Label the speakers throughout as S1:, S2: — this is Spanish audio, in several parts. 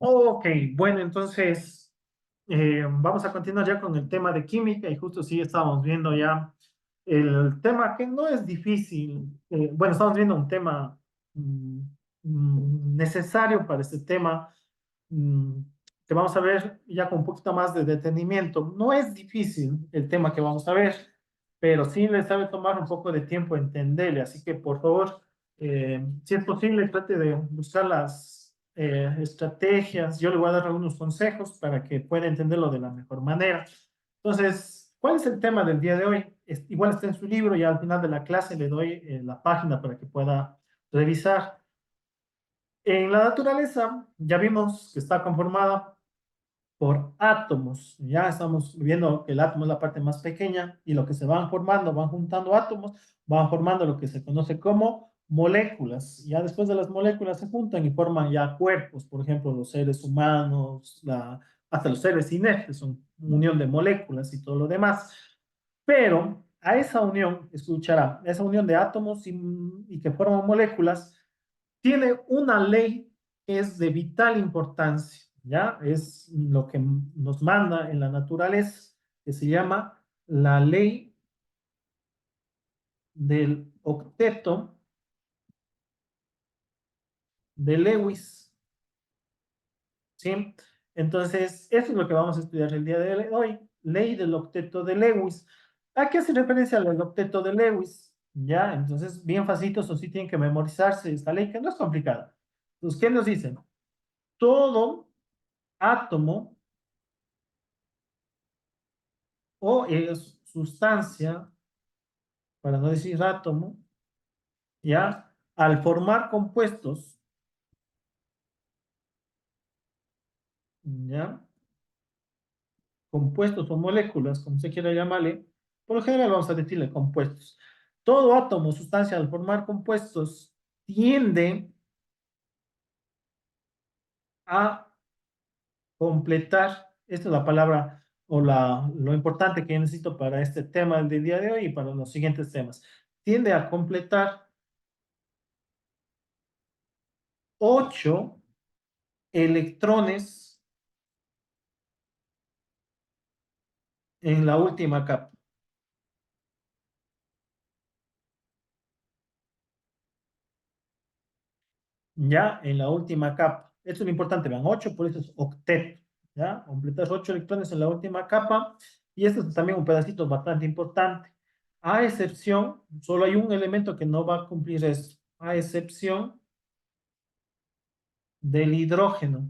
S1: Ok, bueno, entonces vamos a continuar ya con el tema de química y justo sí estamos viendo ya el tema que no es difícil. Bueno, estamos viendo un tema mm, necesario para este tema mm, que vamos a ver ya con un poquito más de detenimiento. No es difícil el tema que vamos a ver, pero sí les sabe tomar un poco de tiempo entenderle, así que por favor, si es posible, trate de buscar las estrategias. Yo le voy a dar algunos consejos para que pueda entenderlo de la mejor manera. Entonces, ¿cuál es el tema del día de hoy? Igual está en su libro y al final de la clase le doy la página para que pueda revisar. En la naturaleza ya vimos que está conformada por átomos. Ya estamos viendo que el átomo es la parte más pequeña y lo que se van formando, van juntando átomos, van formando lo que se conoce como moléculas. Ya después de las moléculas se juntan y forman ya cuerpos, por ejemplo, los seres humanos, hasta los seres inertes, son unión de moléculas y todo lo demás. Pero a esa unión, escuchará, esa unión de átomos y que forman moléculas, tiene una ley que es de vital importancia, ¿ya? Es lo que nos manda en la naturaleza, que se llama la ley del octeto de Lewis, ¿sí? Entonces, eso es lo que vamos a estudiar el día de hoy, ley del octeto de Lewis. ¿A qué hace referencia al octeto de Lewis? ¿Ya? Entonces, bien facilito, eso sí tienen que memorizarse esta ley, que no es complicada. Entonces, ¿qué nos dicen? Todo átomo o es sustancia, para no decir átomo, ¿ya? Al formar compuestos, ¿ya? Compuestos o moléculas, como se quiera llamarle, por lo general vamos a decirle compuestos. Todo átomo, sustancia, al formar compuestos, tiende a completar, esta es la palabra o lo importante que necesito para este tema del día de hoy y para los siguientes temas, tiende a completar 8 electrones en la última capa. Ya en la última capa. Esto es lo importante, vean, 8, por eso es octeto, ¿ya? Completas 8 electrones en la última capa, y esto es también un pedacito bastante importante. A excepción, solo hay un elemento que no va a cumplir esto, a excepción del hidrógeno.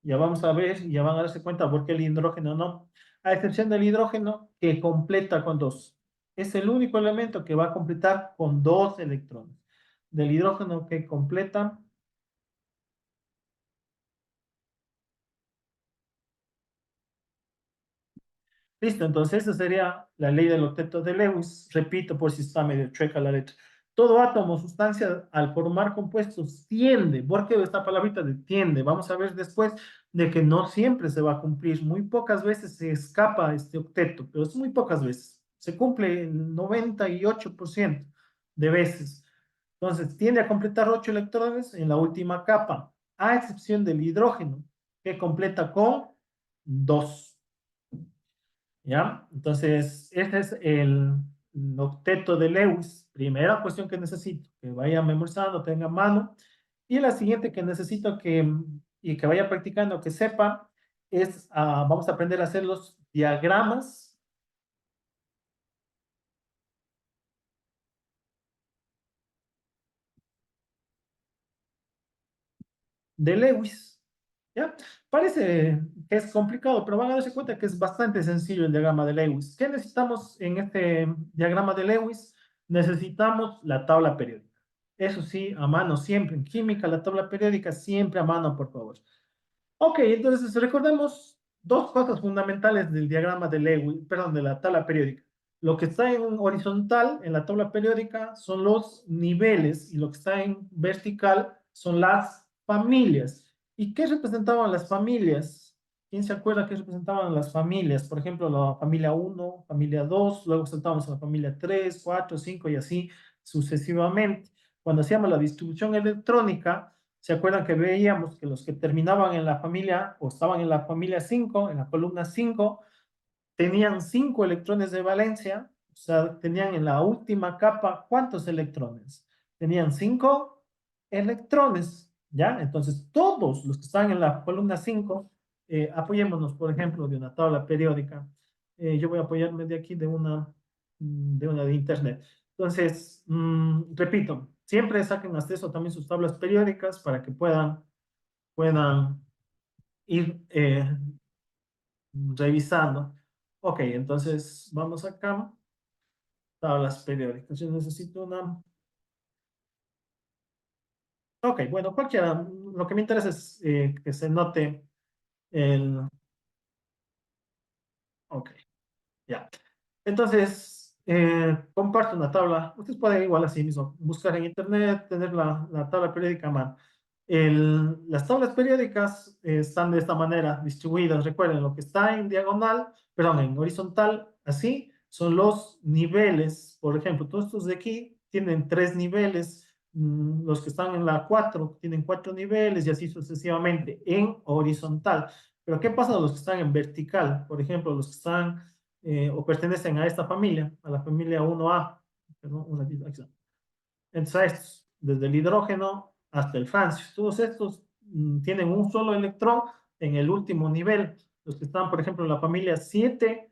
S1: Ya vamos a ver, ya van a darse cuenta por qué el hidrógeno no. A excepción del hidrógeno, que completa con 2. Es el único elemento que va a completar con 2 electrones. Del hidrógeno que completa. Listo, entonces esa sería la ley del octeto de Lewis. Repito por si está medio chueca la letra. Todo átomo, sustancia, al formar compuestos, tiende. ¿Por qué esta palabrita de tiende? Vamos a ver después de que no siempre se va a cumplir. Muy pocas veces se escapa este octeto, pero es muy pocas veces. Se cumple el 98% de veces. Entonces, tiende a completar 8 electrones en la última capa, a excepción del hidrógeno, que completa con 2. ¿Ya? Entonces, este es el octeto de Lewis. Primera cuestión que necesito, que vaya memorizando, tenga a mano. Y la siguiente que necesito y que vaya practicando, que sepa, es, vamos a aprender a hacer los diagramas de Lewis. ¿Ya? Parece que es complicado, pero van a darse cuenta que es bastante sencillo el diagrama de Lewis. ¿Qué necesitamos en este diagrama de Lewis? Necesitamos la tabla periódica. Eso sí, a mano siempre. En química, la tabla periódica siempre a mano, por favor. Ok, entonces recordemos dos cosas fundamentales del diagrama de Lewis, perdón, de la tabla periódica. Lo que está en horizontal en la tabla periódica son los niveles y lo que está en vertical son las familias. ¿Y qué representaban las familias? ¿Quién se acuerda qué representaban las familias? Por ejemplo, la familia uno, familia 2, luego saltamos a la familia 3, 4, 5 y así sucesivamente. Cuando hacíamos la distribución electrónica, ¿Se acuerdan que veíamos que los que terminaban en la familia o estaban en la familia 5, en la columna 5, tenían 5 electrones de valencia? O sea, tenían en la última capa, ¿cuántos electrones? Tenían 5 electrones, ¿ya? Entonces, todos los que están en la columna 5, apoyémonos, por ejemplo, de una tabla periódica. Yo voy a apoyarme de aquí de una de internet. Entonces, repito, siempre saquen hasta eso también sus tablas periódicas para que puedan ir revisando. Ok, entonces vamos acá. Tablas periódicas. Yo necesito una. Ok, bueno, cualquiera. Lo que me interesa es que se note el. Ok, ya. Entonces, comparto una tabla. Ustedes pueden igual así mismo buscar en internet, tener la tabla periódica a mano. Las tablas periódicas están de esta manera distribuidas. Recuerden, lo que está en diagonal, perdón, en horizontal, así, son los niveles. Por ejemplo, todos estos de aquí tienen 3 niveles. Los que están en la 4 tienen 4 niveles y así sucesivamente en horizontal. Pero ¿qué pasa a los que están en vertical? Por ejemplo, los que están o pertenecen a esta familia, a la familia 1A. Perdón, un ratito, aquí está. Entonces, estos, desde el hidrógeno hasta el francio, todos estos tienen un solo electrón en el último nivel. Los que están, por ejemplo, en la familia 7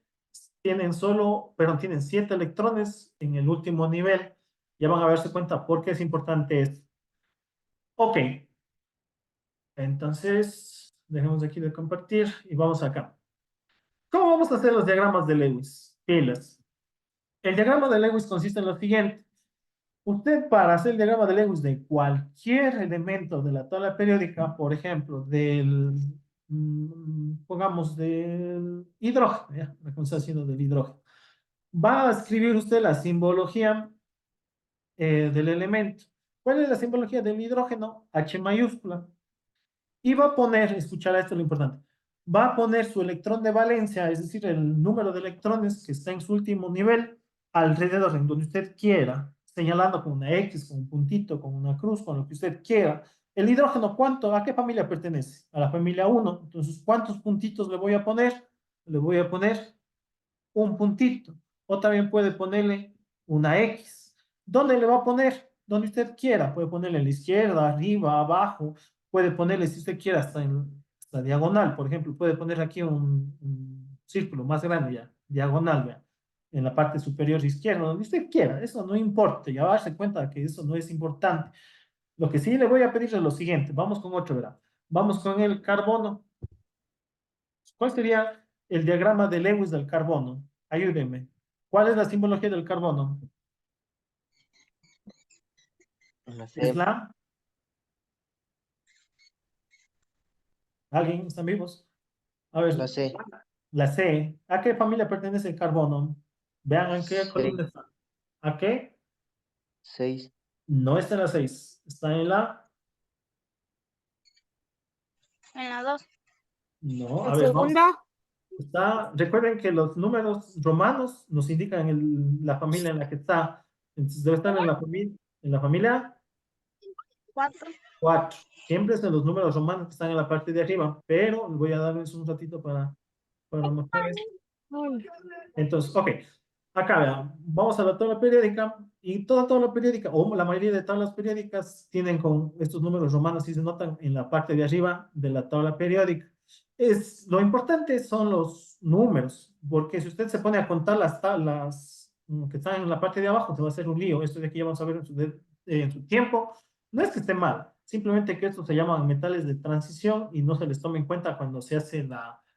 S1: tienen solo, pero tienen 7 electrones en el último nivel. Ya van a darse cuenta por qué es importante esto. Ok, entonces dejemos aquí de compartir y vamos acá. ¿Cómo vamos a hacer los diagramas de Lewis? Pilas. El diagrama de Lewis consiste en lo siguiente. Usted para hacer el diagrama de Lewis de cualquier elemento de la tabla periódica, por ejemplo, pongamos del hidrógeno, ya, la que está haciendo del hidrógeno, va a escribir usted la simbología del elemento. ¿Cuál es la simbología del hidrógeno? H mayúscula. Y va a poner, escuchar esto es lo importante, va a poner su electrón de valencia, es decir, el número de electrones que está en su último nivel, alrededor, en donde usted quiera, señalando con una X, con un puntito, con una cruz, con lo que usted quiera. El hidrógeno, ¿cuánto? ¿A qué familia pertenece? A la familia 1. Entonces, ¿cuántos puntitos le voy a poner? Le voy a poner un puntito. O también puede ponerle una X. ¿Dónde le va a poner? Donde usted quiera. Puede ponerle a la izquierda, arriba, abajo. Puede ponerle, si usted quiere, hasta diagonal. Por ejemplo, puede poner aquí un círculo más grande ya, diagonal, vea, en la parte superior izquierda, donde usted quiera. Eso no importa. Ya va a darse cuenta que eso no es importante. Lo que sí le voy a pedir es lo siguiente. Vamos con otro, ¿verdad? Vamos con el carbono. ¿Cuál sería el diagrama de Lewis del carbono? Ayúdenme. ¿Cuál es la simbología del carbono?
S2: La
S1: ¿Es
S2: C,
S1: la? ¿Alguien? ¿Están vivos? A ver,
S2: la C,
S1: la C. ¿A qué familia pertenece el carbono? Vean en qué columna
S2: 6,
S1: está. ¿A qué?
S2: 6,
S1: No está en la 6. Está en la.
S3: En la 2.
S1: No, a
S3: ¿En
S1: ver, vamos.
S3: segunda?
S1: Recuerden que los números romanos nos indican la familia en la que está. Entonces debe estar en la familia
S3: 4.
S1: 4. Siempre es en los números romanos que están en la parte de arriba, pero voy a darles un ratito para mostrar esto. Entonces, ok, acá vean, vamos a la tabla periódica y toda tabla periódica, o la mayoría de tablas periódicas, tienen con estos números romanos y se notan en la parte de arriba de la tabla periódica. Lo importante son los números, porque si usted se pone a contar las tablas que están en la parte de abajo, se va a hacer un lío. Esto de aquí ya vamos a ver en su tiempo. No es que esté mal, simplemente que estos se llaman metales de transición y no se les toma en cuenta cuando se hace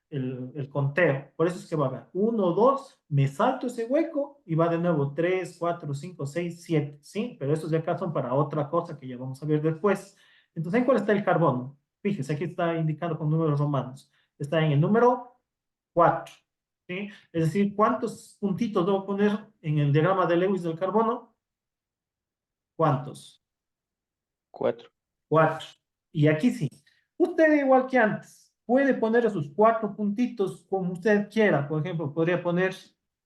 S1: el conteo. Por eso es que va a haber 1, 2, me salto ese hueco y va de nuevo 3, 4, 5, 6, 7, ¿sí? Pero estos de acá son para otra cosa que ya vamos a ver después. Entonces, ¿en cuál está el carbono? Fíjese, aquí está indicado con números romanos. Está en el número 4, ¿sí? Es decir, ¿cuántos puntitos debo poner en el diagrama de Lewis del carbono? ¿Cuántos?
S2: 4,
S1: 4. Y aquí sí. Usted igual que antes, puede poner esos 4 puntitos como usted quiera. Por ejemplo, podría poner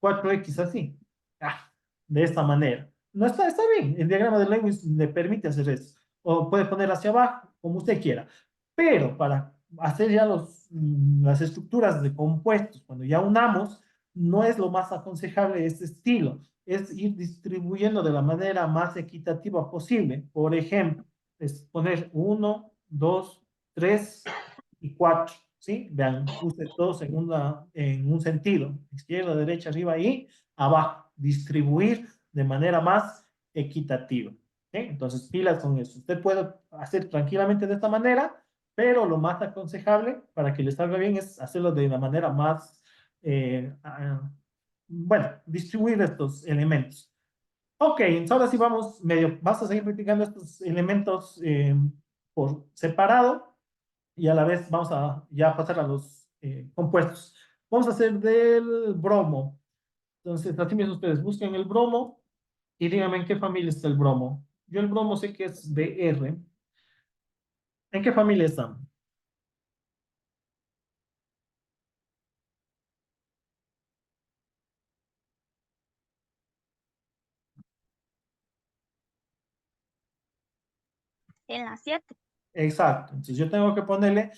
S1: 4x así. Ah, de esta manera. No está bien. El diagrama de Lewis le permite hacer eso. o puede poner hacia abajo, como usted quiera. Pero para hacer ya las estructuras de compuestos, cuando ya unamos, no es lo más aconsejable este estilo, es ir distribuyendo de la manera más equitativa posible. Por ejemplo, es poner 1, 2, 3 y 4, ¿sí? Vean, puse todos en un sentido, izquierda, derecha, arriba y abajo, distribuir de manera más equitativa. ¿Sí? Entonces, pilas con eso. Usted puede hacer tranquilamente de esta manera, pero lo más aconsejable para que le salga bien es hacerlo de la manera más, bueno, distribuir estos elementos. Ok, entonces ahora sí vamos medio, vas a seguir practicando estos elementos por separado y a la vez vamos a ya pasar a los compuestos. Vamos a hacer del bromo. Entonces, así mismo ustedes busquen el bromo y díganme en qué familia está el bromo. Yo el bromo sé que es BR. ¿En qué familia están?
S3: En la 7.
S1: Exacto. Entonces yo tengo que ponerle,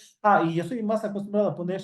S1: y yo soy más acostumbrado a poner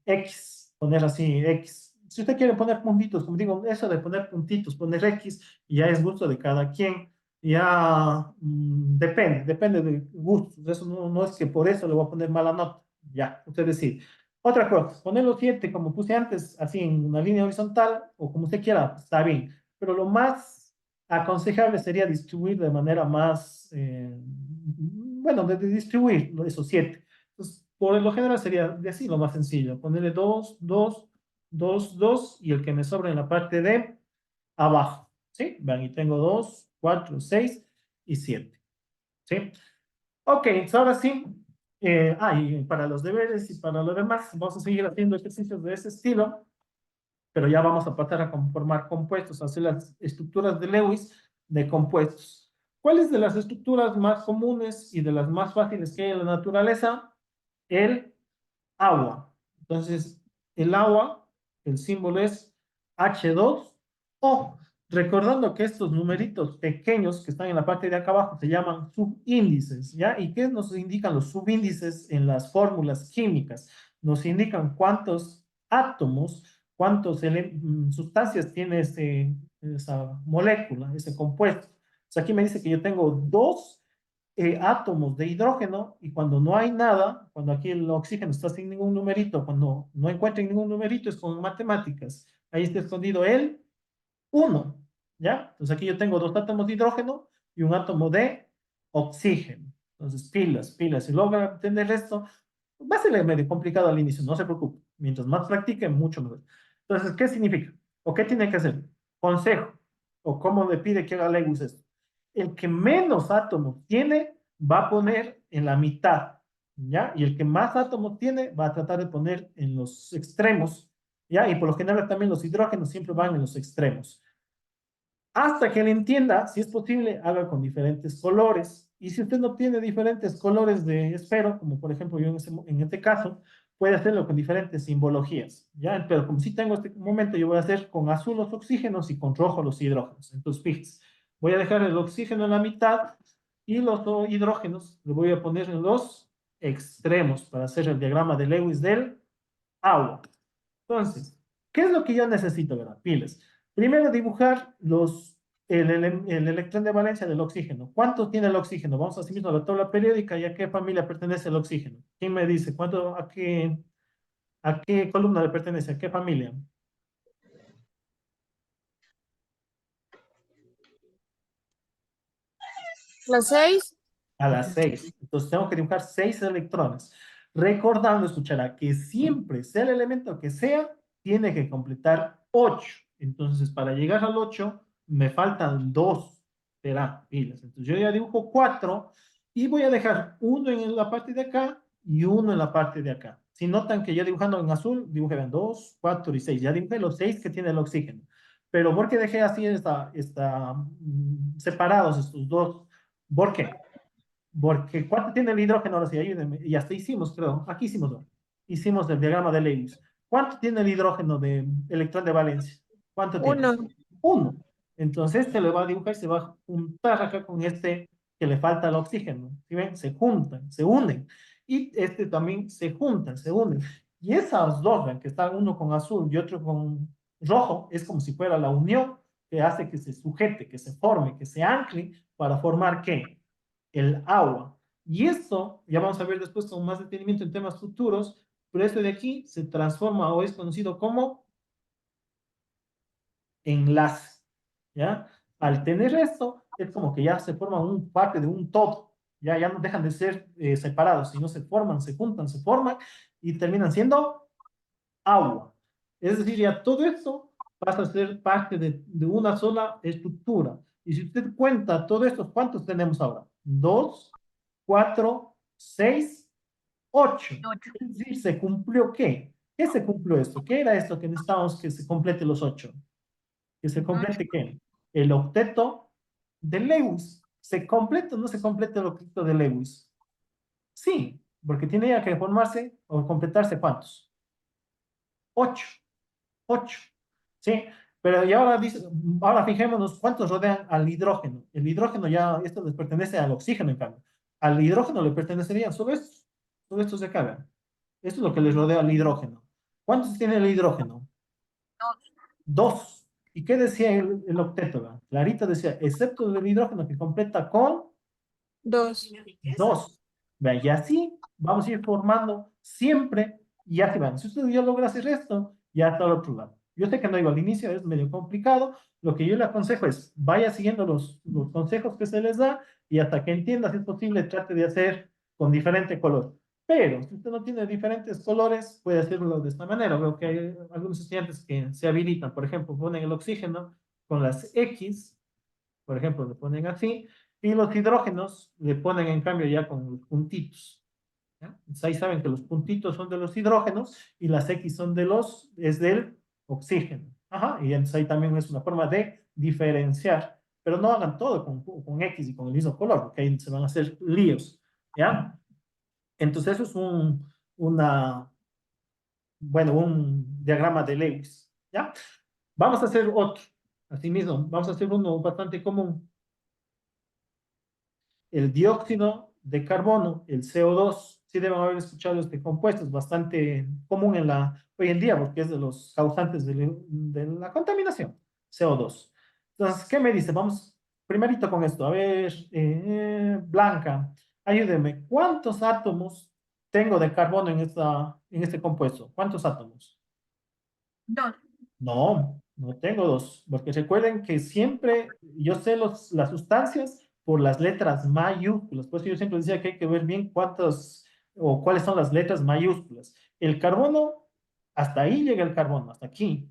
S1: X, poner así X. Si usted quiere poner puntitos, como digo, eso de poner puntitos, poner X, ya es gusto de cada quien. Ya depende de gustos. Eso no es que por eso le voy a poner mala nota. Ya, usted decide. Otra cosa, poner los 7 como puse antes, así en una línea horizontal o como usted quiera, está bien. Pero lo más aconsejable sería distribuir de manera más, bueno, de distribuir esos 7. Entonces, por lo general sería de así lo más sencillo, ponerle 2, 2, 2, 2 y el que me sobra en la parte de abajo, ¿sí? Vean, y tengo 2, 4, 6 y 7, ¿sí? Ok, entonces ahora sí, y para los deberes y para lo demás, vamos a seguir haciendo ejercicios de ese estilo, pero ya vamos a pasar a conformar compuestos, a hacer las estructuras de Lewis de compuestos. ¿Cuáles de las estructuras más comunes y de las más fáciles que hay en la naturaleza? El agua. Entonces, el agua, el símbolo es H2O. Recordando que estos numeritos pequeños que están en la parte de acá abajo se llaman subíndices, ¿ya? ¿Y qué nos indican los subíndices en las fórmulas químicas? Nos indican cuántos átomos, cuántas sustancias tiene esa molécula, ese compuesto. Entonces aquí me dice que yo tengo dos átomos de hidrógeno y cuando no hay nada, cuando aquí el oxígeno está sin ningún numerito, cuando no encuentren ningún numerito es con matemáticas. Ahí está escondido el 1, ¿ya? Entonces aquí yo tengo dos átomos de hidrógeno y un átomo de oxígeno. Entonces, pilas, pilas. Si logra entender esto, va a ser medio complicado al inicio, no se preocupe. Mientras más practique, mucho mejor. Entonces, ¿qué significa? ¿O qué tiene que hacer? Consejo. ¿O cómo le pide que haga Lewis esto? El que menos átomos tiene, va a poner en la mitad, ¿ya? Y el que más átomos tiene, va a tratar de poner en los extremos, ¿ya? Y por lo general también los hidrógenos siempre van en los extremos. Hasta que le entienda, si es posible, haga con diferentes colores. Y si usted no tiene diferentes colores de esfero, como por ejemplo yo en este caso, puede hacerlo con diferentes simbologías, ¿ya? Pero como si tengo este momento, yo voy a hacer con azul los oxígenos y con rojo los hidrógenos. Entonces, fíjense, voy a dejar el oxígeno en la mitad y los hidrógenos los voy a poner en los extremos para hacer el diagrama de Lewis del agua. Entonces, ¿qué es lo que yo necesito, verdad? Pilas. Primero dibujar el electrón de valencia del oxígeno. ¿Cuánto tiene el oxígeno? Vamos así mismo a la tabla periódica y a qué familia pertenece el oxígeno. ¿Quién me dice? A qué columna le pertenece? ¿A qué familia?
S4: Las 6.
S1: A las 6. Entonces tengo que dibujar 6 electrones. Recordando, escuchará, que siempre, sea el elemento que sea, tiene que completar 8. Entonces, para llegar al 8, me faltan 2. Será pilas. Entonces, yo ya dibujo 4 y voy a dejar uno en la parte de acá y uno en la parte de acá. Si notan que ya dibujando en azul, dibujé 2, 4 y 6. Ya dibujé los 6 que tiene el oxígeno. Pero ¿por qué dejé así separados estos dos? ¿Por qué? Porque ¿cuánto tiene el hidrógeno? Ahora sí, ayúdenme. Y hasta hicimos, creo. Aquí hicimos, ¿no? Hicimos el diagrama de Lewis. ¿Cuánto tiene el hidrógeno de electrón de valencia? ¿Cuánto tiene?
S4: 1.
S1: 1. Entonces, este lo va a dibujar y se va a juntar acá con este que le falta el oxígeno. ¿Sí ven? Se juntan, se unen. Y este también se juntan, se unen. Y esas dos, ven, que están uno con azul y otro con rojo, es como si fuera la unión que hace que se sujete, que se forme, que se ancle para formar ¿qué? El agua. Y esto, ya vamos a ver después con más detenimiento en temas futuros, pero esto de aquí se transforma o es conocido como enlace, ¿ya? Al tener esto, es como que ya se forman un parte de un todo, ya no dejan de ser separados, sino se forman, se juntan, se forman y terminan siendo agua. Es decir, ya todo esto pasa a ser parte de una sola estructura. Y si usted cuenta todo esto, ¿cuántos tenemos ahora? 2, 4, 6, 8. Es decir, ¿se cumplió qué? ¿Qué se cumplió esto? ¿Qué era esto que necesitábamos que se complete los 8? ¿Que se complete qué? El octeto de Lewis. ¿Se completa o no se completa el octeto de Lewis? Sí, porque tiene ya que formarse o completarse ¿cuántos? 8. 8. ¿Sí? Pero y ahora, dice, ahora fijémonos cuántos rodean al hidrógeno. El hidrógeno ya, esto les pertenece al oxígeno en cambio. Al hidrógeno le pertenecerían solo estos de acá. Vean. Esto es lo que les rodea al hidrógeno. ¿Cuántos tiene el hidrógeno? Dos. ¿Y qué decía el octeto? ¿Verdad? Clarita decía, excepto del hidrógeno que completa con
S4: Dos.
S1: dos. Vean, y así vamos a ir formando siempre, y así van. Si usted ya logra hacer esto, ya está al otro lado. Yo sé que no iba al inicio, es medio complicado. Lo que yo le aconsejo es, vaya siguiendo los consejos que se les da y hasta que entienda, si es posible, trate de hacer con diferente color. Pero si usted no tiene diferentes colores, puede hacerlo de esta manera. Veo que hay algunos estudiantes que se habilitan, por ejemplo, ponen el oxígeno con las X, por ejemplo, le ponen así, y los hidrógenos le ponen en cambio ya con los puntitos. ¿Ya? Entonces ahí saben que los puntitos son de los hidrógenos y las X son es del oxígeno. Ajá, y entonces ahí también es una forma de diferenciar, pero no hagan todo con X y con el mismo color, porque ahí se van a hacer líos. ¿Ya? Entonces eso es un diagrama de Lewis. ¿Ya? Vamos a hacer otro. Asimismo, vamos a hacer uno bastante común. El dióxido de carbono, el CO2, sí deben haber escuchado este compuesto, es bastante común hoy en día porque es de los causantes de la contaminación, CO2. Entonces, ¿qué me dice? Vamos primerito con esto. A ver, Blanca, ayúdeme. ¿Cuántos átomos tengo de carbono en este compuesto? ¿Cuántos átomos?
S4: Dos.
S1: No, no tengo dos, porque recuerden que siempre yo sé las sustancias por las letras mayúsculas, por eso yo siempre decía que hay que ver bien cuántas o cuáles son las letras mayúsculas. El carbono, hasta ahí llega el carbono, hasta aquí.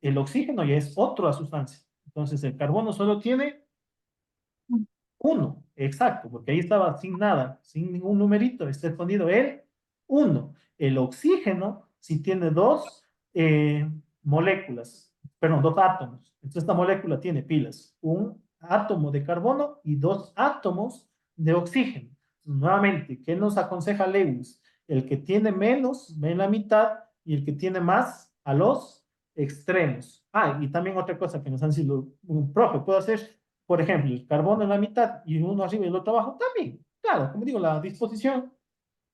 S1: El oxígeno ya es otra sustancia. Entonces el carbono solo tiene uno, exacto, porque ahí estaba sin nada, sin ningún numerito, está escondido el uno. El oxígeno sí tiene dos moléculas, perdón, dos átomos. Entonces esta molécula tiene pilas, un átomo de carbono y dos átomos de oxígeno. Nuevamente, ¿qué nos aconseja Lewis? El que tiene menos, ve en la mitad, y el que tiene más, a los extremos. Ah, y también otra cosa que nos han sido un profe, puedo hacer por ejemplo, el carbono en la mitad y uno arriba y el otro abajo, también. Claro, como digo, la disposición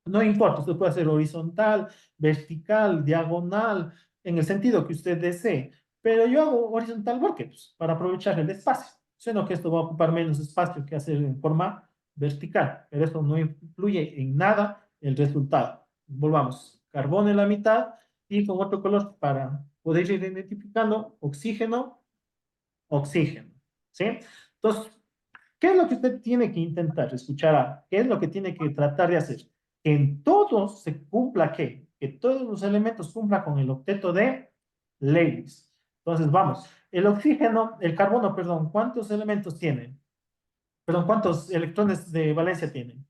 S1: no importa, usted puede hacer horizontal, vertical, diagonal, en el sentido que usted desee. Pero yo hago horizontal porque, pues, para aprovechar el espacio. Sino que esto va a ocupar menos espacio que hacer en forma vertical, pero eso no influye en nada el resultado. Volvamos, carbono en la mitad y con otro color para poder ir identificando oxígeno, oxígeno. ¿Sí? Entonces, ¿qué es lo que usted tiene que intentar? Escuchar, ¿qué es lo que tiene que tratar de hacer? Que en todos se cumpla ¿qué? Que todos los elementos cumplan con el octeto de Lewis. Entonces, vamos. El oxígeno, el carbono, perdón, ¿cuántos elementos tiene? Perdón, ¿cuántos electrones de valencia tienen?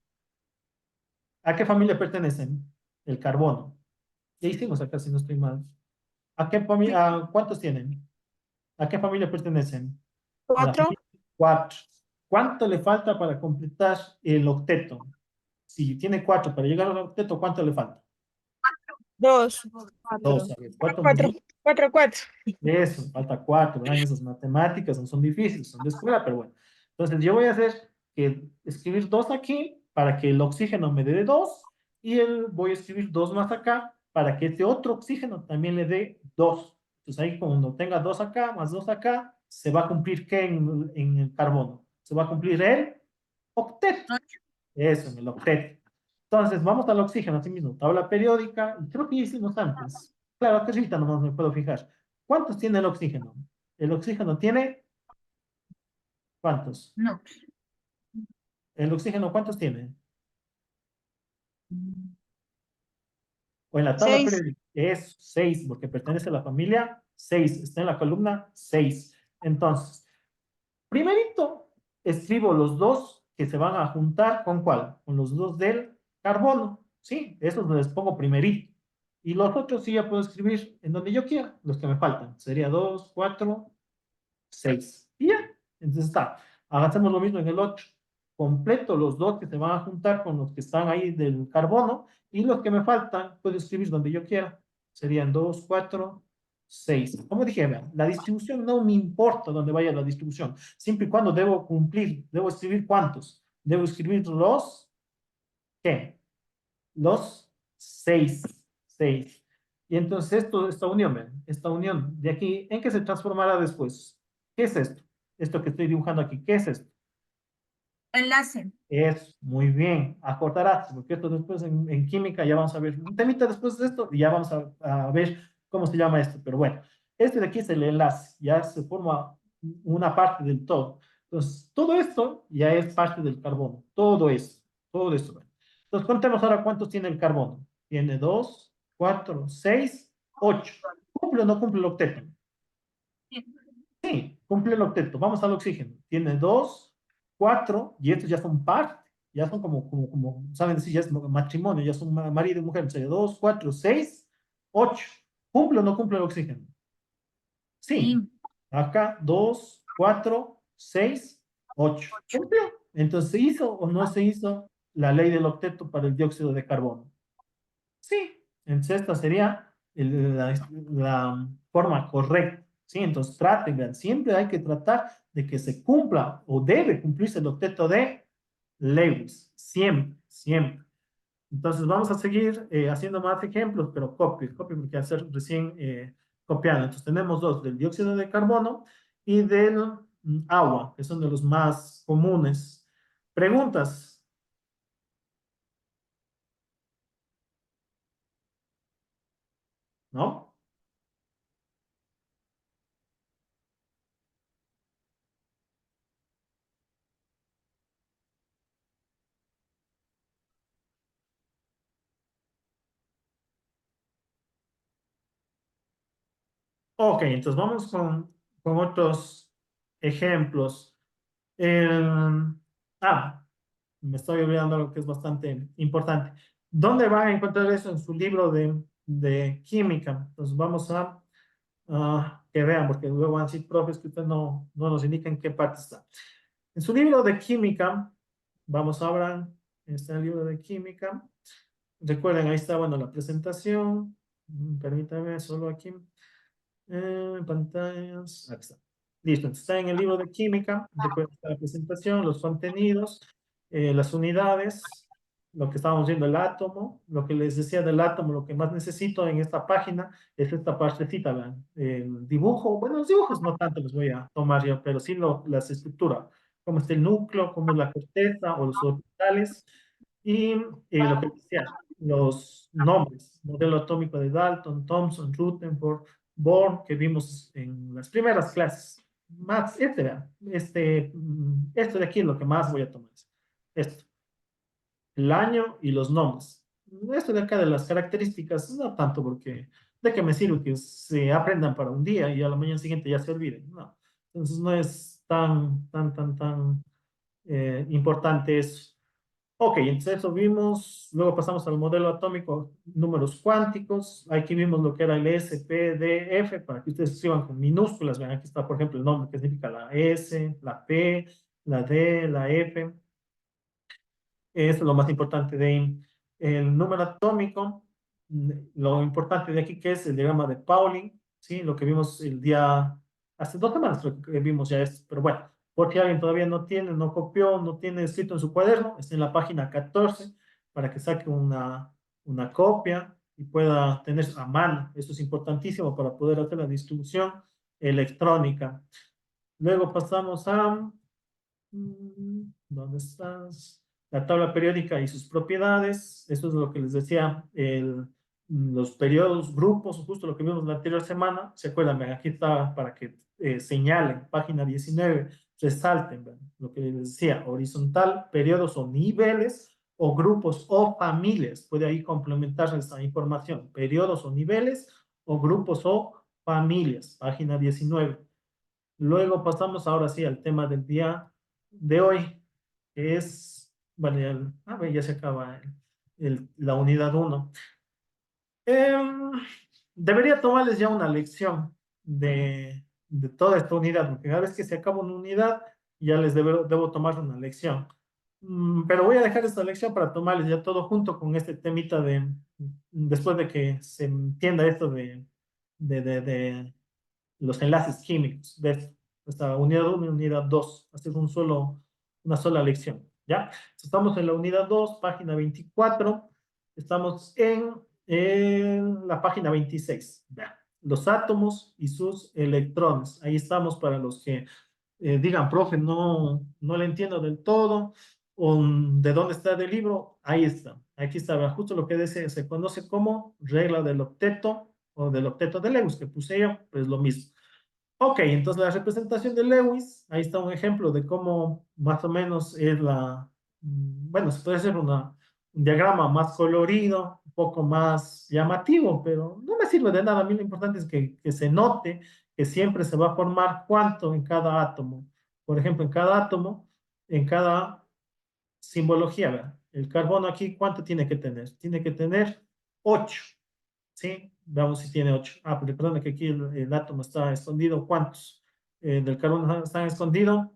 S1: ¿A qué familia pertenecen? El carbono. Ya hicimos acá, si no estoy mal. ¿Cuántos tienen? ¿A qué familia pertenecen? A la
S4: Cuatro.
S1: familia 4. ¿Cuánto le falta para completar el octeto? Si tiene 4 para llegar al octeto, ¿cuánto le falta?
S4: Dos.
S1: 2, a ver, 4 más
S4: Cuatro.
S1: 2.
S4: Cuatro.
S1: Eso, falta 4. Esas matemáticas no son difíciles, son de escuela, pero bueno. Entonces, yo voy a hacer que escribir 2 aquí para que el oxígeno me dé 2 y voy a escribir 2 más acá para que este otro oxígeno también le dé 2. Entonces ahí cuando tenga 2 acá más 2 acá, se va a cumplir ¿qué en el carbono? Se va a cumplir el octeto. Eso, en el octeto. Entonces, vamos al oxígeno, así mismo, tabla periódica, y creo que ya hicimos antes. Claro, acá ahorita nomás me puedo fijar. ¿Cuántos tiene el oxígeno? El oxígeno tiene, ¿cuántos?
S4: No.
S1: ¿El oxígeno cuántos tiene? O en la tabla
S4: 6.
S1: periódica es 6, porque pertenece a la familia 6, está en la columna 6. Entonces, primerito, escribo los dos que se van a juntar, ¿con cuál? Con los dos del carbono, ¿sí? Esos les pongo primerito. Y los otros sí ya puedo escribir en donde yo quiera, los que me faltan. Sería 2, 4, 6. Y ya, entonces está. Hacemos lo mismo en el 8. Completo los dos que se van a juntar con los que están ahí del carbono y los que me faltan puedo escribir donde yo quiera. Serían 2, 4, 6. Como dije, vean, la distribución no me importa dónde vaya la distribución, siempre y cuando debo cumplir, debo escribir cuántos. Debo escribir los, ¿qué? Los 6. 6. Y entonces esta unión, vean, esta unión de aquí, ¿en qué se transformará después? ¿Qué es esto? Esto que estoy dibujando aquí, ¿qué es esto?
S4: Enlace.
S1: Es muy bien, acordarás, porque esto después en química ya vamos a ver un temita después de esto y ya vamos a ver cómo se llama esto. Pero bueno, este de aquí es el enlace, ya se forma una parte del todo. Entonces, todo esto ya es parte del carbono, todo eso, todo esto. Entonces, contemos ahora cuántos tiene el carbono. Tiene 2, 4, 6, 8. ¿Cumple o no cumple el octeto? Sí, cumple el octeto. Vamos al oxígeno. Tiene 2, 4, y estos ya son parte, ya son como, saben decir, ya es matrimonio, ya son marido y mujer. Sería 2, 4, 6, 8. ¿Cumple o no cumple el oxígeno? Sí.
S4: Sí.
S1: Acá 2, 4, 6, 8. ¿Cumplió? Entonces, ¿se hizo o no se hizo la ley del octeto para el dióxido de carbono? Sí. Entonces, esta sería la forma correcta. Sí, entonces traten, vean, siempre hay que tratar de que se cumpla o debe cumplirse el octeto de Lewis. Siempre, siempre. Entonces vamos a seguir haciendo más ejemplos, pero copio, porque hacer recién copiando. Entonces tenemos dos, del dióxido de carbono y del agua, que son de los más comunes. ¿Preguntas? ¿No? Ok, entonces vamos con otros ejemplos. El- ah, me estoy olvidando algo que es bastante importante. ¿Dónde va a encontrar eso en su libro de química? Entonces vamos a que vean, porque luego van a decir, profes, que ustedes no nos indican en qué parte está. En su libro de química, vamos ahora, está el libro de química. Recuerden, ahí está, bueno, la presentación. Permítanme, solo aquí. Pantallas. Aquí está. Listo, entonces está en el libro de química. Recuerden la presentación, los contenidos, las unidades, lo que estábamos viendo, el átomo, lo que les decía del átomo, lo que más necesito en esta página es esta partecita, vean, el dibujo, bueno, los dibujos no tanto los voy a tomar yo, pero sí las estructuras, cómo está el núcleo, cómo es la corteza o los orbitales, y lo que decía, los nombres, modelo atómico de Dalton, Thomson, Rutherford, Bohr, que vimos en las primeras clases. Más, esto de aquí es lo que más voy a tomar. Esto, el año y los nombres. Esto de acá de las características, no tanto porque de qué me sirve que se aprendan para un día y a la mañana siguiente ya se olviden. No. Entonces no es tan importante eso. Ok, entonces eso vimos, luego pasamos al modelo atómico, números cuánticos, aquí vimos lo que era el S, P, D, F, para que ustedes escriban con minúsculas, vean, aquí está por ejemplo el nombre que significa la S, la P, la D, la F, eso es lo más importante de ahí. El número atómico, lo importante de aquí que es el diagrama de Pauling, ¿sí? Lo que vimos el día, hace 2 semanas creo que vimos ya esto, pero bueno, Por si alguien todavía no tiene, no copió, no tiene escrito en su cuaderno, está en la página 14 para que saque una copia y pueda tener a mano. Esto es importantísimo para poder hacer la distribución electrónica. Luego pasamos a, ¿dónde estás? La tabla periódica y sus propiedades. Eso es lo que les decía, los periodos, grupos, justo lo que vimos la anterior semana. ¿Se acuerdan? Ven, aquí está para que señalen, página 19, resalten, ven, lo que les decía, horizontal, periodos o niveles, o grupos o familias. Puede ahí complementarse esta información. Periodos o niveles, o grupos o familias, página 19. Luego pasamos ahora sí al tema del día de hoy, que es, bueno, a ver, ya se acaba la unidad 1. Debería tomarles ya una lección de toda esta unidad, porque cada vez que se acaba una unidad, ya les debo tomar una lección. Pero voy a dejar esta lección para tomarles ya todo junto con este temita después de que se entienda esto de los enlaces químicos de esta unidad 1 y unidad 2. Hacer una sola lección, ¿ya? Estamos en la unidad 2, página 24. Estamos en la página 26. ¿Ya? Los átomos y sus electrones. Ahí estamos para los que digan, profe, no le entiendo del todo, o de dónde está el libro. Ahí está. Aquí está, justo lo que dice, se conoce como regla del octeto o del octeto de Lewis, que puse yo, pues lo mismo. Ok, entonces la representación de Lewis, ahí está un ejemplo de cómo más o menos es bueno, se puede hacer un diagrama más colorido, un poco más llamativo, pero no me sirve de nada. A mí lo importante es que se note que siempre se va a formar cuánto en cada átomo. Por ejemplo, en cada átomo, en cada simbología, ¿verdad? El carbono aquí, ¿cuánto tiene que tener? Tiene que tener 8. ¿Sí? Veamos si tiene 8. Ah, pero recuerden que aquí el átomo está escondido. ¿Cuántos del carbono están escondidos?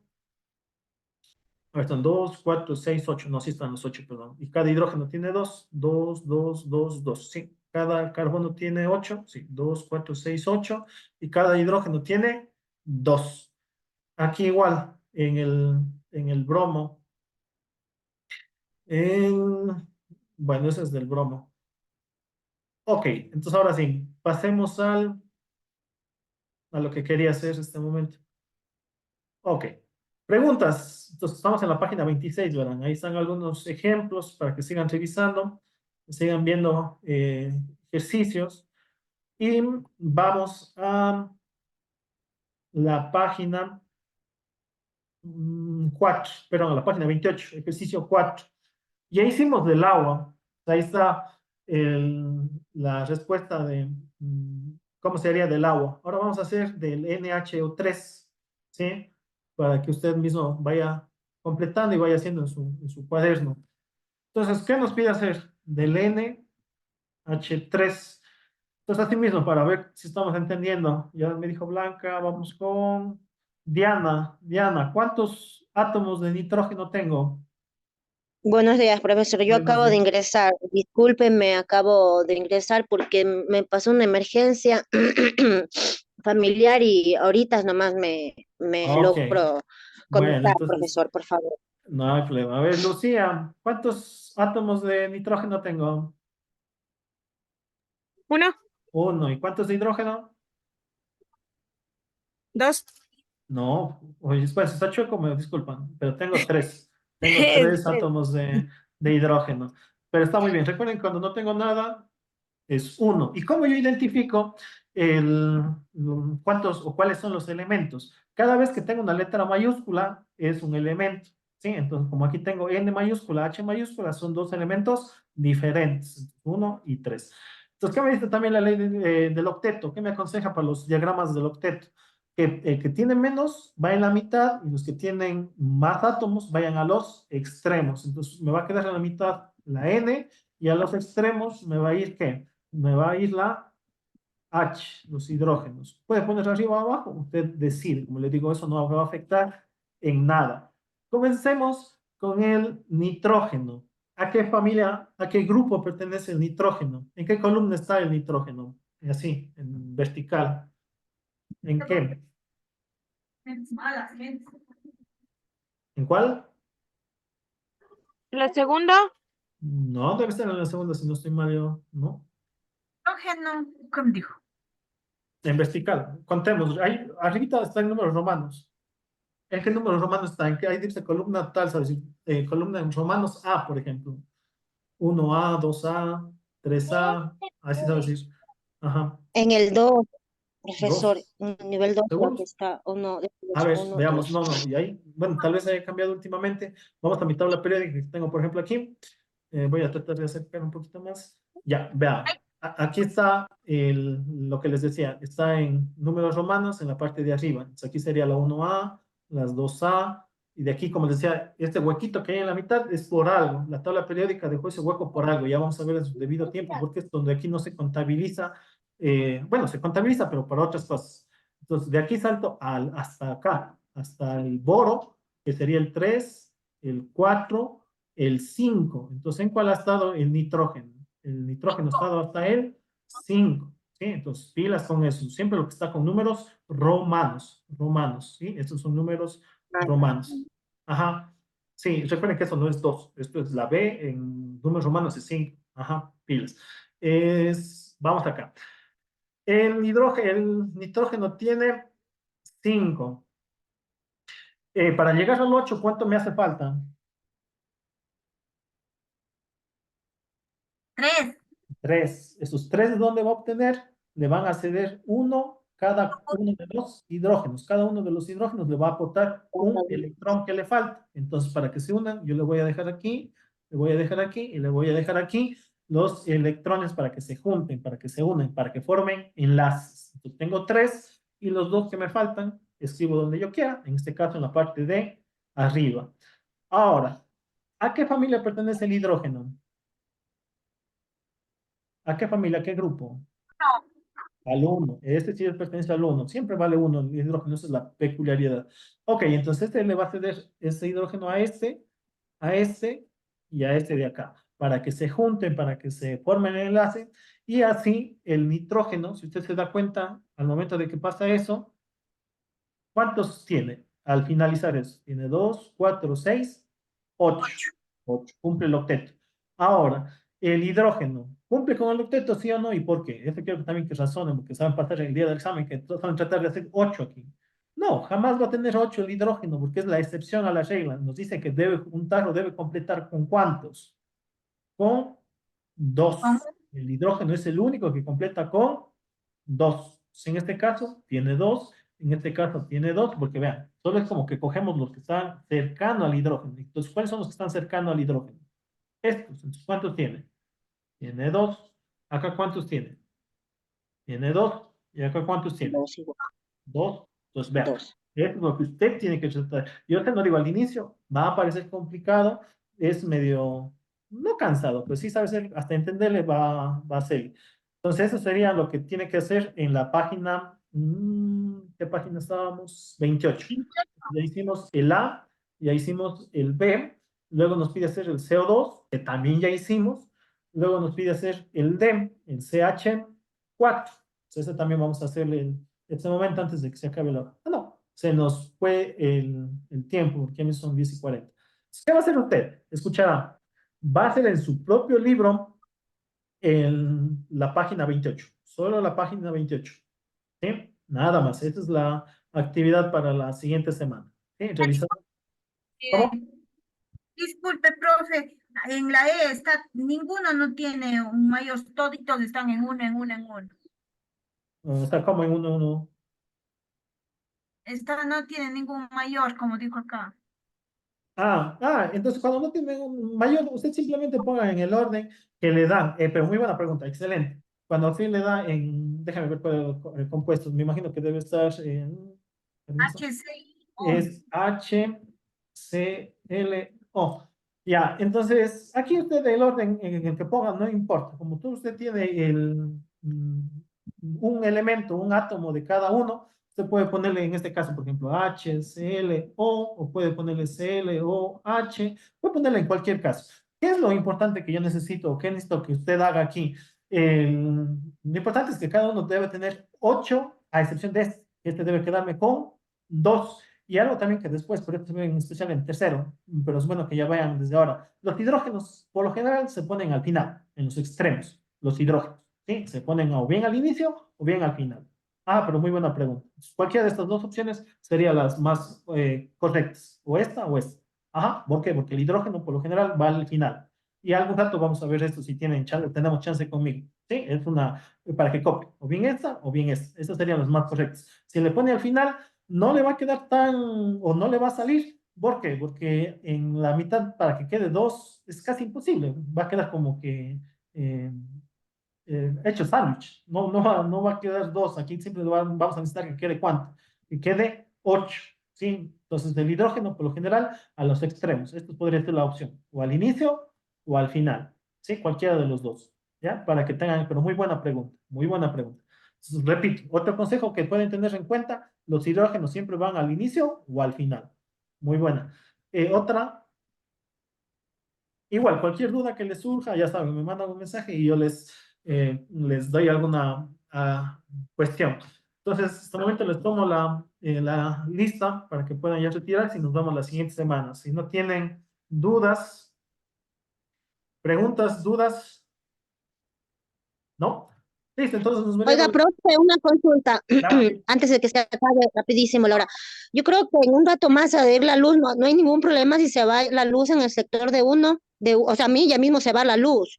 S1: Ahí están 2, 4, 6, 8. No, sí están los 8, perdón. Y cada hidrógeno tiene 2. 2, 2, 2, 2. Sí. Cada carbono tiene 8. Sí. 2, 4, 6, 8. Y cada hidrógeno tiene 2. Aquí igual, en el bromo. Bueno, ese es del bromo. Ok, entonces ahora sí, pasemos a lo que quería hacer en este momento. Ok. Preguntas. Entonces, estamos en la página 26, ¿verdad? Ahí están algunos ejemplos para que sigan revisando, sigan viendo ejercicios. Y vamos a la página 4, perdón, a la página 28, ejercicio 4. Ya hicimos del agua. Ahí está la respuesta de cómo sería del agua. Ahora vamos a hacer del NaHO3, ¿sí? Para que usted mismo vaya completando y vaya haciendo en su cuaderno. Entonces, ¿qué nos pide hacer? Del NH3. Entonces, así mismo, para ver si estamos entendiendo. Ya me dijo Blanca, vamos con Diana. Diana, ¿cuántos átomos de nitrógeno tengo?
S5: Buenos días, profesor. Yo
S1: Buenos
S5: acabo de
S1: días.
S5: ingresar. Discúlpenme, acabo de ingresar porque me pasó una emergencia familiar y ahorita nomás me
S1: Ok.
S5: logro
S1: Bueno,
S5: conectar,
S1: entonces,
S5: profesor, por favor.
S1: no hay problema. A ver, Lucía, ¿cuántos átomos de nitrógeno tengo?
S4: Uno,
S1: 1. ¿Y cuántos de hidrógeno?
S4: dos.
S1: No, oye, pues está chueco, me disculpan, pero tengo 3. Tengo 3
S4: Tres.
S1: átomos de hidrógeno. Pero está muy bien. Recuerden, cuando no tengo nada, es 1. ¿Y cómo yo identifico cuántos o cuáles son los elementos? Cada vez que tengo una letra mayúscula, es un elemento. ¿Sí? Entonces, como aquí tengo N mayúscula, H mayúscula, son dos elementos diferentes, 1 y 3. Entonces, ¿qué me dice también la ley del octeto? ¿Qué me aconseja para los diagramas del octeto? Que el que tiene menos va en la mitad y los que tienen más átomos vayan a los extremos. Entonces, me va a quedar en la mitad la N y a los extremos me va a ir, ¿qué? Me va a ir la H, los hidrógenos. Puede poner arriba o abajo, usted decide. Como le digo, eso no va a afectar en nada. Comencemos con el nitrógeno. ¿A qué familia, a qué grupo pertenece el nitrógeno? ¿En qué columna está el nitrógeno? Así, en vertical. ¿En qué? ¿En cuál?
S3: La segunda,
S1: No, debe estar en la segunda, si no estoy mal yo, ¿no?
S4: Hidrógeno, ¿cómo dijo?
S1: En vertical. Contemos. Ahí, arribita están números romanos. ¿En qué números romanos está? ¿En qué? Ahí dice columna tal, ¿sabes? Columna en romanos A, por ejemplo. 1A, 2A, 3A, así sabes decir. Ajá.
S5: En el 2, profesor,
S1: Dos.
S5: en nivel 2 creo que
S1: ¿Seguros?
S5: está uno,
S1: A ver,
S5: uno,
S1: veamos.
S5: dos.
S1: No, no. Y ahí, bueno, tal vez haya cambiado últimamente. Vamos a mi tabla periódica que tengo, por ejemplo, aquí. Voy a tratar de acercar un poquito más. Ya, vea. Aquí está lo que les decía. Está en números romanos en la parte de arriba. Entonces, aquí sería la 1A, las 2A. Y de aquí, como les decía, este huequito que hay en la mitad es por algo. La tabla periódica dejó ese hueco por algo. Ya vamos a ver en su debido tiempo, porque es donde aquí no se contabiliza. Bueno, se contabiliza, pero para otras cosas. Entonces, de aquí salto hasta acá, hasta el boro, que sería el 3, el 4, el 5. Entonces, ¿en cuál ha estado el nitrógeno? El nitrógeno ha estado hasta el 5. ¿Sí? Entonces, pilas con eso. Siempre lo que está con números romanos. Romanos. ¿Sí? Estos son números romanos. Ajá. Sí, recuerden que eso no es 2. Esto es la B en números romanos es 5. Ajá, pilas. Vamos acá. El nitrógeno tiene 5. Para llegar al 8, ¿cuánto me hace falta?
S4: 3.
S1: 3. Esos 3, ¿de dónde va a obtener? Le van a ceder uno cada uno de los hidrógenos. Cada uno de los hidrógenos le va a aportar un electrón que le falta. Entonces, para que se unan, yo le voy a dejar aquí, le voy a dejar aquí y le voy a dejar aquí los electrones para que se junten, para que se unan, para que formen enlaces. Entonces, tengo 3 y los 2 que me faltan, escribo donde yo quiera, en este caso en la parte de arriba. Ahora, ¿a qué familia pertenece el hidrógeno? ¿A qué familia? ¿A qué grupo? Al uno. Este sí pertenece al uno. Siempre vale uno el hidrógeno. Esa es la peculiaridad. Ok, entonces este le va a ceder ese hidrógeno a este y a este de acá. Para que se junten, para que se formen el enlace. Y así el nitrógeno, si usted se da cuenta, al momento de que pasa eso, ¿cuántos tiene? Al finalizar eso. Tiene 2, 4, 6, 8. 8. Cumple el octeto. Ahora, el hidrógeno. ¿Cumple con el octeto, sí o no? ¿Y por qué? Eso quiero también que razonen, porque saben pasar el día del examen, que todos van a tratar de hacer 8 aquí. No, jamás va a tener 8 el hidrógeno, porque es la excepción a la regla. Nos dice que debe juntar o debe completar con ¿cuántos? Con 2. El hidrógeno es el único que completa con 2. En este caso tiene 2, en este caso tiene 2, porque vean, solo es como que cogemos los que están cercanos al hidrógeno. Entonces, ¿cuáles son los que están cercanos al hidrógeno? Estos. Entonces, ¿cuántos tiene? Tiene 2. ¿Acá cuántos tiene? Tiene 2. ¿Y acá cuántos tiene?
S5: Dos igual.
S1: 2. Entonces, vean,
S5: Dos.
S1: esto es lo que usted tiene que tratar. Yo te lo digo al inicio, va a parecer complicado, es medio, no cansado, pero sí sabe ser, hasta entenderle va a ser. Entonces, eso sería lo que tiene que hacer en la página, ¿qué página estábamos? 28. Ya hicimos el A, ya hicimos el B, luego nos pide hacer el CO2, que también ya hicimos, luego nos pide hacer el D, el CH4. Entonces, ese también vamos a hacerle en este momento antes de que se acabe la hora. Ah, no, se nos fue el tiempo, porque ya mismo son 10:40. ¿Qué va a hacer usted? Escuchará, va a hacer en su propio libro en la página 28, solo la página 28. ¿Sí? Nada más, esa es la actividad para la siguiente semana. ¿Sí? Realizar. ¿Cómo?
S4: Disculpe, profe, en la E está, ninguno no tiene un mayor, toditos están en uno, en uno, en uno.
S1: Está como en uno.
S4: Esta no tiene ningún mayor, como dijo acá.
S1: Entonces cuando no tiene un mayor, usted simplemente ponga en el orden que le dan. Pero muy buena pregunta, excelente. Cuando así le da déjame ver cuál es el compuesto, me imagino que debe estar permiso,
S4: HCO.
S1: es HClO. Ya, entonces aquí usted el orden en el que ponga no importa. Como usted tiene un elemento, un átomo de cada uno, usted puede ponerle en este caso, por ejemplo, HClO o puede ponerle ClOH, puede ponerle en cualquier caso. ¿Qué es lo importante que yo necesito o qué necesito que usted haga aquí? Lo importante es que cada uno debe tener 8, a excepción de este. Este debe quedarme con 2. Y algo también que después, por eso se ve en especial en tercero, pero es bueno que ya vayan desde ahora. Los hidrógenos, por lo general, se ponen al final, en los extremos, los hidrógenos, ¿sí? Se ponen o bien al inicio o bien al final. Ah, pero muy buena pregunta. Cualquiera de estas dos opciones sería las más correctas, o esta o esta. Ajá, ¿por qué? Porque el hidrógeno, por lo general, va al final. Y algún rato vamos a ver esto si tienen chance, tenemos chance conmigo. Sí, es una, para que copie, o bien esta o bien esta. Estas serían las más correctas. Si le pone al final, no le va a quedar tan, o no le va a salir. ¿Por qué? Porque en la mitad, para que quede dos, es casi imposible. Va a quedar como que hecho sándwich. No va a quedar dos. Aquí siempre vamos a necesitar que quede cuánto. Que quede 8. ¿Sí? Entonces, del hidrógeno, por lo general, a los extremos. Esto podría ser la opción. O al inicio o al final. ¿Sí? Cualquiera de los dos. ¿Ya? Para que tengan, pero muy buena pregunta. Muy buena pregunta. Entonces, repito, otro consejo que pueden tener en cuenta, los hidrógenos siempre van al inicio o al final. Muy buena. Otra, igual, cualquier duda que les surja, ya saben, me mandan un mensaje y yo les doy alguna cuestión. Entonces, hasta el momento les tomo la lista para que puedan ya retirarse y nos vemos la siguiente semana. Si no tienen dudas, preguntas, dudas, ¿no? Listo, entonces nos
S5: Oiga,
S1: veremos.
S5: profe, una consulta
S1: Claro, sí.
S5: antes de que se acabe rapidísimo la hora. Yo creo que en un rato más a ver la luz, no hay ningún problema si se va la luz en el sector de uno, o sea, a mí ya mismo se va la luz.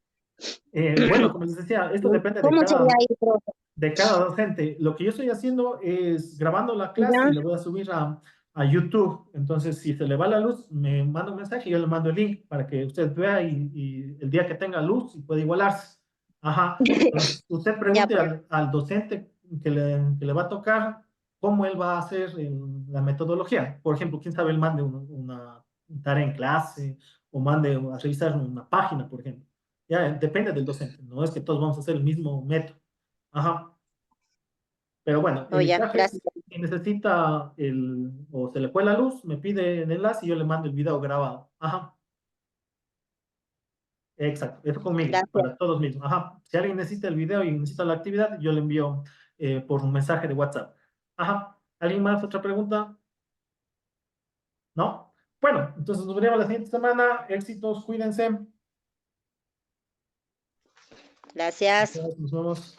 S1: Bueno, como les decía, esto depende
S5: ¿Cómo sería ahí, profe?
S1: de cada docente. Lo que yo estoy haciendo es grabando la clase
S5: ¿Ya?
S1: y le voy a subir a YouTube. Entonces, si se le va la luz, me manda un mensaje y yo le mando el link para que usted vea y el día que tenga luz y pueda igualarse. Ajá. Entonces, usted
S5: Ya,
S1: pregunte
S5: pues,
S1: al docente que le va a tocar cómo él va a hacer la metodología. Por ejemplo, quién sabe, él mande una tarea en clase o mande a revisar una página, por ejemplo. Ya, depende del docente. No es que todos vamos a hacer el mismo método. Ajá. Pero bueno,
S5: oh,
S1: en mi
S5: ya,
S1: caso,
S5: gracias.
S1: si necesita o se le fue la luz, me pide el enlace y yo le mando el video grabado. Ajá, exacto, eso conmigo,
S5: Gracias.
S1: para todos mismos. Ajá, si alguien necesita el video y necesita la actividad, yo le envío por un mensaje de WhatsApp. Ajá, ¿alguien más? ¿Otra pregunta? ¿No? Bueno, entonces nos veremos la siguiente semana. Éxitos, cuídense.
S5: Gracias.
S1: Nos vemos.